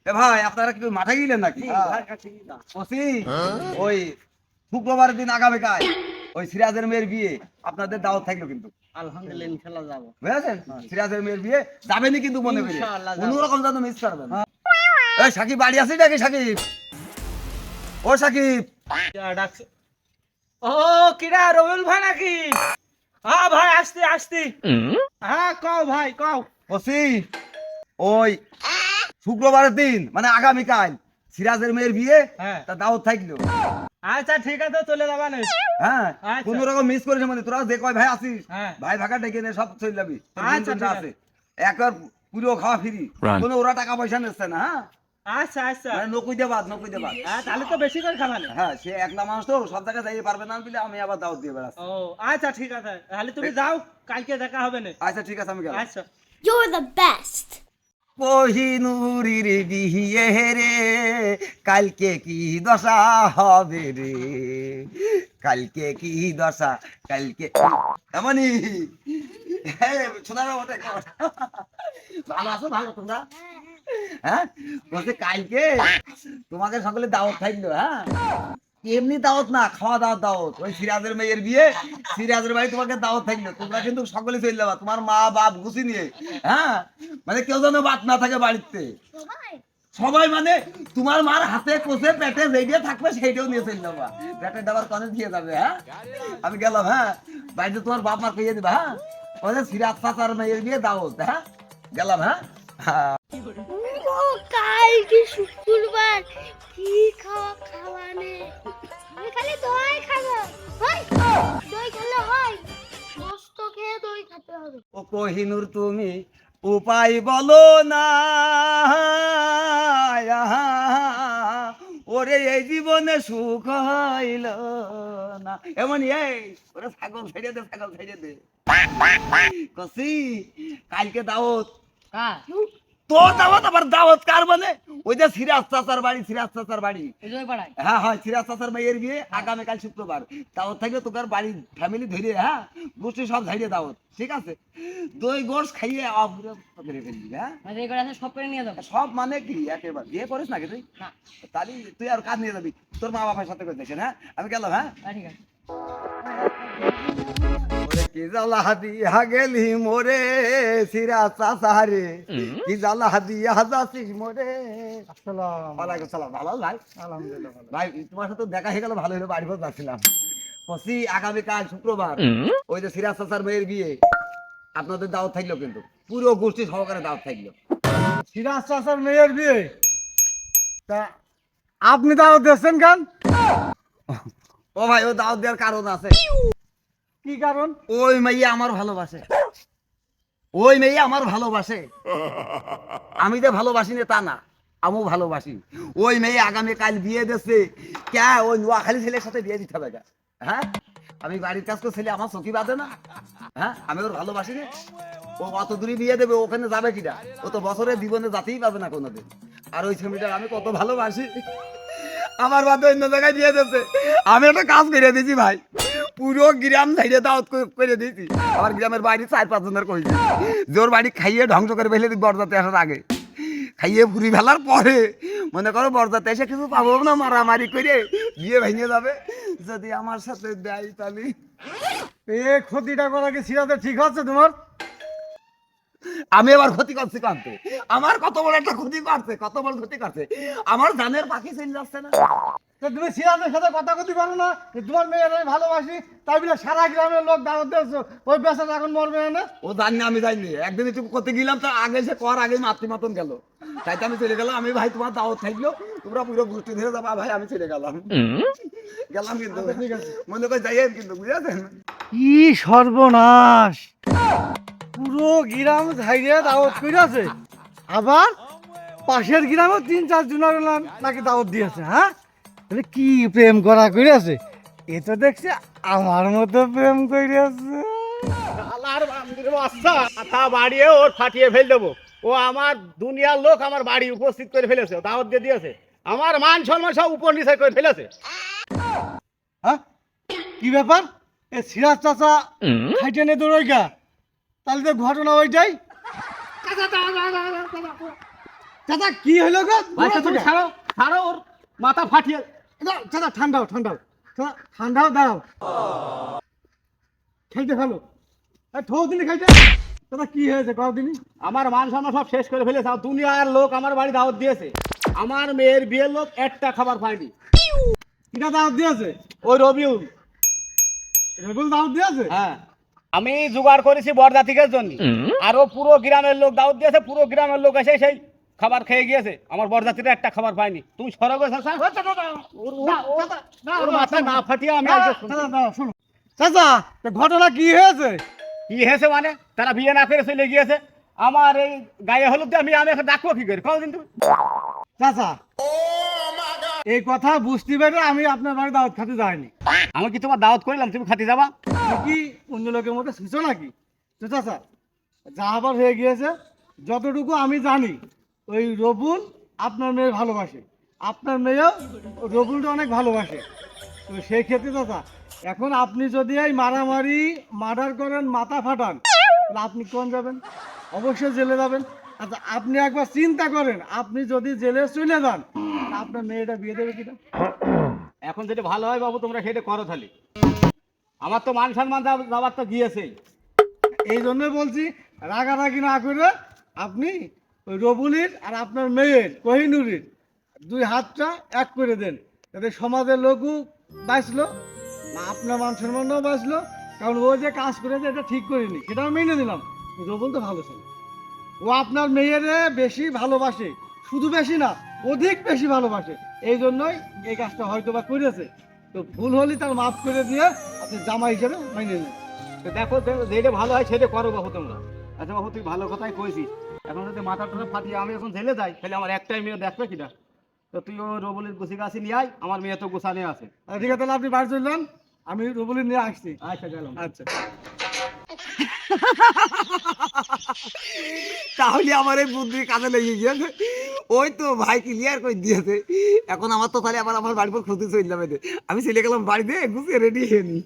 এ ভাই আপনারা কি মাঠে গেলেন নাকি? ওসি ওই শুক্রবারের দিন আগামীকাল ওই সিরাজের মেয়ের বিয়ে, আপনাদের দাওয়াত থাকলো কিন্তু। আলহামদুলিল্লাহ ইনশাআল্লাহ যাব। বুঝেছেন? সিরাজের মেয়ের বিয়ে যাবেনই কিন্তু মনে করে, ইনশাআল্লাহ যাবো। কোনো রকম যেন মিস করবেন না। এই সাকিব বাড়ি আছিস নাকি? সাকিব, ও সাকিব। ডাকছে। ও কিরা রবিউল ভাই নাকি? হ্যাঁ ভাই আসছি আসছি। হ্যাঁ কও ভাই কও। ওসি ওই শুক্রবারের দিন মানে আগামীকাল সিরাজের মেয়ের বিয়ে, হ্যাঁ। তা দাওয়াত থাকলো। আচ্ছা ঠিক আছে চলে যাবা না। হ্যাঁ, আচ্ছা। কোন রকম মিস করিস মানে, তোরা যে কয় ভাই আছিস হ্যাঁ। ভাই ভাগা ডেকে নে, সব চলে যাবি। তোর আচ্ছা, বন্ধুরা ঠিক আছে একবার পুরো খাওয়া ফ্রি, কোনো ওরা টাকা পয়সা নিচ্ছে না। হ্যাঁ, আচ্ছা আচ্ছা। মানে নকুই দেবাদ নকুই দেবাদ। হ্যাঁ তাহলে তো বেশি করে খাবা না। হ্যাঁ, সে একলা মানুষ তো সব জায়গায় যাইতে পারবে না বলে আমি আবার দাওয়াত দিয়ে বেড়াচ্ছি। ও আচ্ছা ঠিক আছে তাহলে তুমি যাও, কালকে দেখা হবে না। আচ্ছা ঠিক আছে, আমি গেলাম। আচ্ছা। You're the best. কোহিনুরির বিয়ে রে, কালকে কি দশা হবে রে, কালকে কি দশা, কালকে এমনই। শোনার ওটা ভালো আছো? ভালো তোমরা? হ্যাঁ, বলছে কালকে তোমাদের সকলে দাওয়াত থাকলো। হ্যাঁ, এমনি দাওয়াত না, খাওয়া দাওয়াত দাওয়াত। ওই সিরাজের মেয়ের বিয়ে, সিরাজের বাড়ি তোমাকে দাওয়াত থাকলো। তোমরা কিন্তু সকলে চলে যাবা, তোমার মা বাপ গুছি নিয়ে। হ্যাঁ, মানে কেউ যেন বাদ না থাকে বাড়িতে। সবাই মানে তোমার মার হাতে কোষে পেটে যেইটা থাকবে সেইটাও নিয়ে চলে যাবা, পেটের ডাবার কনে দিয়ে যাবে। হ্যাঁ, আমি গেলাম। হ্যাঁ, বাড়িতে তোমার বাপ মা কইয়ে দিবা। হ্যাঁ, ওদের সিরাজ চাচার মেয়ের বিয়ে দাওয়াত। হ্যাঁ, গেলাম। হ্যাঁ, ও কালকে শুক্রবার কি খাওয়ানে? আমি খালি দই খাবো। হয় দই খেলে হয়, গোস্ত খেয়ে দই খেতে হবে। ও কোহিনুর তুমি উপায় বলো না, ওরে এই জীবনে সুখ হইল না। এমন এই ওরে ছাগল ছেড়ে দে, ছাগল ছেড়ে দে। কসি কালকে দাওয়াত, তো দাওয়াত আবার দাওয়াত কার মানে? ওই যে সিরাজ চাচার বাড়ি, সিরাজ চাচার বাড়ি। হ্যাঁ হ্যাঁ, সিরাজ চাচার মেয়ের বিয়ে আগামীকাল শুক্রবার। দাওয়াত থাকলে তোকার বাড়ি ফ্যামিলি ধরে, হ্যাঁ গোষ্ঠী সব ঝাড়িয়ে দাওয়াত। ঠিক আছে, দই গোশ খাইয়ে ফেলে ফেলবি। হ্যাঁ, সব করে নিয়ে যাবো। সব মানে কি একেবারে বিয়ে করিস নাকি তুই? তাহলে তুই আর কাজ নিয়ে যাবি তোর মা বাবার সাথে করে দেখেন। হ্যাঁ, আমি গেলাম। হ্যাঁ, ঠিক আছে। ওরে কি জ্বালা দিয়া গেলি মোরে সিরাজ চাচা রে, কি জ্বালা দিয়া যাচ্ছিস মোরে। ওয়ালাইকুম সালাম। ভালো ভাই? আলহামদুলিল্লাহ ভালো। ভাই তোমার সাথে দেখা হয়ে গেল, ভালো হলো। বাড়ি পর যাচ্ছিলাম। বলছি আগামীকাল শুক্রবার ওই যে সিরাজ চাচার মেয়ের বিয়ে, আপনাদের দাওয়াত থাকলো কিন্তু, পুরো গোষ্ঠী সহকারে দাওয়াত থাকলো। সিরাজ চাচার মেয়ের বিয়ে, তা আপনি দাওয়াত দিচ্ছেন কেন? ও ভাই, ও দাওয়াত দেওয়ার কারণ আছে। কি কারণ? ওই মেয়ে আমার ভালোবাসে, ওই মেয়ে আমার ভালোবাসে। আমি যে ভালোবাসি না তা না, আমিও ভালোবাসি। ওই মেয়ে আগামীকাল বিয়ে দিচ্ছে। কে ওই নোয়াখালী ছেলের সাথে বিয়ে দিতে হবে? হ্যাঁ, আমি বাড়ির কাজ করে ছেলে আমার চোখই বাঁধে না। হ্যাঁ, আমি ওর ভালোবাসি না। ও অত দূরে বিয়ে দেবে, ওখানে যাবে কিনা? ও তো বছরে জীবনে যাতেই পাবে না কোনোদিন। আর ওই ছেলেটা আমি কত ভালোবাসি, আমার বাদে অন্য জায়গায় বিয়ে দিচ্ছে। আমি একটা কাজ করে দিয়েছি ভাই, পুরো গ্রাম ঝাইড়ে দাওয়াত করে দিয়েছি। আমার গ্রামের বাড়ি 4-5 জনের কইছি, জোর বাড়ি খাইয়ে ধ্বংস করে ফেলে দিই বরযাত্রী আসার আগে। খাইয়ে পুরি ফেলার পরে মনে করো বরযাত্রী এসে কিছু পাবো না, মারামারি করে বিয়ে ভেঙে যাবে। যদি আমার সাথে দেয় তাহলে এ ক্ষতিটা করা কি সিরাজের ঠিক হচ্ছে তোমার? আমি এবার ক্ষতি করছি কানতে। আমার কত বড় একটা ক্ষতি করছে, কত বড় ক্ষতি করছে। আমার জানের পাখি চলে যাচ্ছে না। তা তুমি সিরাজের সাথে কথা কতি পারো না যে তোমার মেয়ের আমি ভালোবাসি, তাই বলে সারা গ্রামের লোক দাওয়াত দিয়েছো, ওই বেচারা এখন মরবে না? ও জানি, আমি যাইনি। একদিন একটু করতে গেলাম, তার আগে সে কর আগে মাতৃ মতন গেল। তাই তো আমি চলে গেলাম। আমি ভাই তোমার দাওয়াত থাকলো, তোমরা পুরো গোষ্ঠী ধরে যাবা। ভাই আমি চলে গেলাম গেলাম কিন্তু মনে করে যাই কিন্তু, বুঝেছেন? কি সর্বনাশ! পুরো গ্রাম ঝাইরে দাওয়াত করেছে, আবার পাশের গ্রামে 3-4 জনের নাকি দাওয়াত দিয়েছে। হ্যাঁ, তাহলে কি প্রেম করা করেছে? এ তো দেখছি আমার মতো প্রেম করেছে। আল্লাহর বান্দির বাচ্চা মাথা বাড়িয়ে ওর ফাটিয়ে ফেল দেবো। ও আমার দুনিয়ার লোক আমার বাড়ি উপস্থিত করে ফেলেছে, দাওয়াত দিয়ে দিয়েছে, আমার মান সম্মান সব উপর নিচে করে ফেলেছে। হ্যাঁ, কি ব্যাপার? এ সিরাজ চাচা খাইটে নে দৌড়াইগা, তাহলে তো ঘটনা ওইটাই। চাচা কি হলো গো? আচ্ছা তুমি ছাড়ো ছাড়ো ওর মাথা ফাটিয়ে চাচা ঠান্ডাও ঠান্ডাও চাচা ঠান্ডাও দাও খাইতে ফেলো ঠৌ দিনে খাইতে। চাচা কি হয়েছে কও দিনই। আমার মান সম্মান সব শেষ করে ফেলেছে আর দুনিয়ার লোক আমার বাড়ি দাওয়াত দিয়েছে আমার মেয়ের বিয়ের লোক একটা খাবার পায়নি কিটা দাওয়াত দিয়েছে? ওই রবিউল রেগুল দাওয়াত দিয়েছে? হ্যাঁ আমি জোগাড় করেছি বরযাত্রীদের জন্য আরো পুরো গ্রামের লোক দাওয়াত দিয়েছে পুরো গ্রামের লোক এসে সেই খাবার খেয়ে গিয়েছে আমার বরযাত্রীরা একটা খাবার পায়নি তুমি সরবে চাচা ওর মাথা না ফাটিয়ে আমি আজকে শুনছি। চাচা দাও শোনো চাচা তা ঘটনা কি হয়েছে? কি হয়েছে মানে তারা বিয়ে না করে চলে গিয়েছে আমার এই গায়ে হলুদ দিয়ে আমি এখন ডাকবো কি করে কদিন তুমি চাচা এই কথা বুঝতে পেরে আমি আপনার বাড়ি দাওয়াত খাতে যাইনি। আমি কি তোমার দাওয়াত করলাম তুমি খাতে যাবা তুমি কি অন্য লোকের মধ্যে শিখছো নাকি? তো চাচা যা আবার হয়ে গিয়েছে যতটুকু আমি জানি ওই রবুল আপনার মেয়ে ভালোবাসে আপনার মেয়েও রবুলটা অনেক ভালোবাসে। তো সেই ক্ষেত্রে চাচা এখন আপনি যদি এই মারামারি মার্ডার করেন মাথা ফাটান তাহলে আপনি কোন যাবেন? অবশ্যই জেলে যাবেন। আচ্ছা আপনি একবার চিন্তা করেন আপনি যদি জেলে চলে যান তাহলে আপনার মেয়েটা বিয়ে দেবে কিনা? এখন যেটা ভালো হয় বাবু তোমরা সেটা করো তাহলে আমার তো মান সম্মান যাবার তো গিয়েছেই এই জন্য বলছি রাগারাগি না করে আপনি ওই রবুলির আর আপনার মেয়ের কোহিনুরির দুই হাতটা এক করে দেন যাতে সমাজের লোকও বাঁচলো না আপনার মান সম্মানও বাঁচলো। কারণ ও যে কাজ করেছে এটা ঠিক করিনি সেটাও মেনে দিলাম। রবুল তো ভালো ছিল ও আপনার মেয়েরে বেশি ভালোবাসে শুধু বেশি না অধিক বেশি ভালোবাসে এই জন্যই এই কাজটা হয়তো বা করেছে। তো ভুল হলে তার মাফ করে দিয়ে আপনি জামা হিসেবে মেনে নিন। তো দেখো যেটা ভালো হয় সেটা করো বাবু তোমরা আচ্ছা বাবু তুই ভালো কথাই কইছিস এখন যদি মাথাটা ফাটিয়ে আমি এখন জেলে যাই তাহলে আমার একটাই মেয়ে দেখবে কিনা তো তুই ও রবুলের গুছি গাছি নিয়ে আয় আমার মেয়ে তো গুছানে আছে ঠিক আছে তাহলে আপনি বাড়ি চললেন আমি রবুলি নিয়ে আসছি। আচ্ছা গেলাম আচ্ছা তাহলে আমার এই বুদ্ধি কাজে লেগে গিয়েছে ওই তো ভাই ক্লিয়ার করে দিয়েছে এখন আমার তো তাহলে আবার আমার বাড়ির পর ক্ষতি চললাম আমি চলে গেলাম বাড়িতে গুছিয়ে রেডি হয়ে নি